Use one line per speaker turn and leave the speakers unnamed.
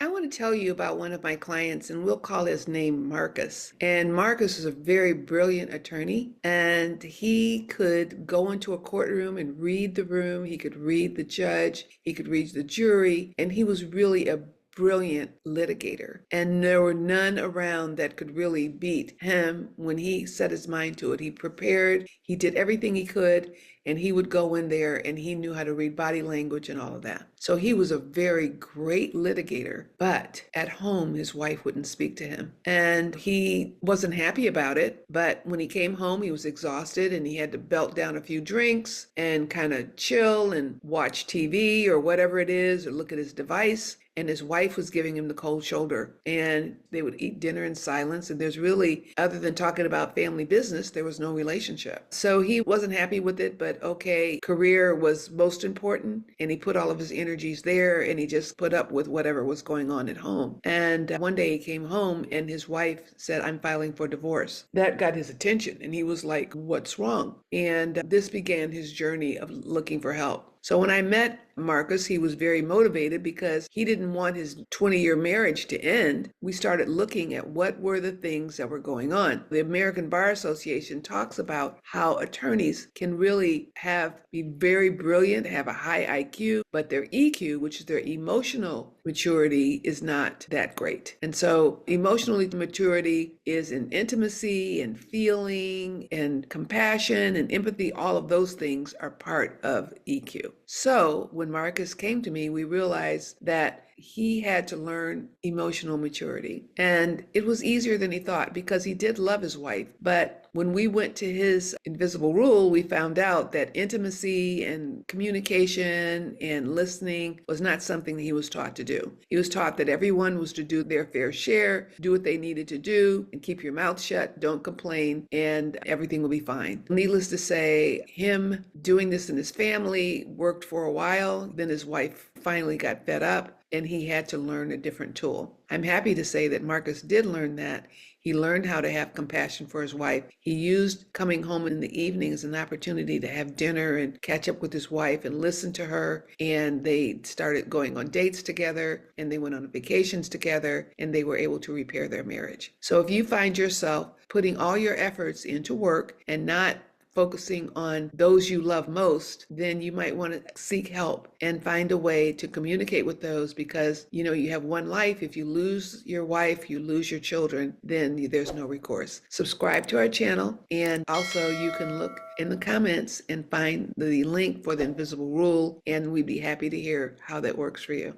I want to tell you about one of my clients, and we'll call his name Marcus. And Marcus is a very brilliant attorney, and he could go into a courtroom and read the room. He could read the judge, he could read the jury, and he was really a brilliant litigator. And there were none around that could really beat him when he set his mind to it. He prepared, he did everything he could, and he would go in there and he knew how to read body language and all of that. So he was a very great litigator, but at home, his wife wouldn't speak to him. And he wasn't happy about it. But when he came home, he was exhausted and he had to belt down a few drinks and kind of chill and watch TV or whatever it is, or look at his device. And his wife was giving him the cold shoulder, and they would eat dinner in silence. And there's really, other than talking about family business, there was no relationship. So he wasn't happy with it, but okay, career was most important. And he put all of his energies there, and he just put up with whatever was going on at home. And one day he came home and his wife said, "I'm filing for divorce." That got his attention, and he was like, "What's wrong?" And this began his journey of looking for help. So when I met Marcus, he was very motivated because he didn't want his 20-year marriage to end. We started looking at what were the things that were going on. The American Bar Association talks about how attorneys can really be very brilliant, have a high IQ, but their EQ, which is their emotional maturity, is not that great. And so emotional maturity is in intimacy and feeling and compassion and empathy. All of those things are part of EQ. So when Marcus came to me, we realized that he had to learn emotional maturity. And it was easier than he thought because he did love his wife. But when we went to his invisible rule, we found out that intimacy and communication and listening was not something that he was taught to do. He was taught that everyone was to do their fair share, do what they needed to do, and keep your mouth shut, don't complain, and everything will be fine. Needless to say, him doing this in his family worked for a while. Then his wife finally got fed up, and he had to learn a different tool. I'm happy to say that Marcus did learn that. He learned how to have compassion for his wife. He used coming home in the evening as an opportunity to have dinner and catch up with his wife and listen to her. And they started going on dates together, and they went on vacations together, and they were able to repair their marriage. So if you find yourself putting all your efforts into work and not focusing on those you love most, then you might want to seek help and find a way to communicate with those, because you have one life. If you lose your wife, you lose your children, then there's no recourse. Subscribe to our channel, and also you can look in the comments and find the link for the invisible rule, and we'd be happy to hear how that works for you.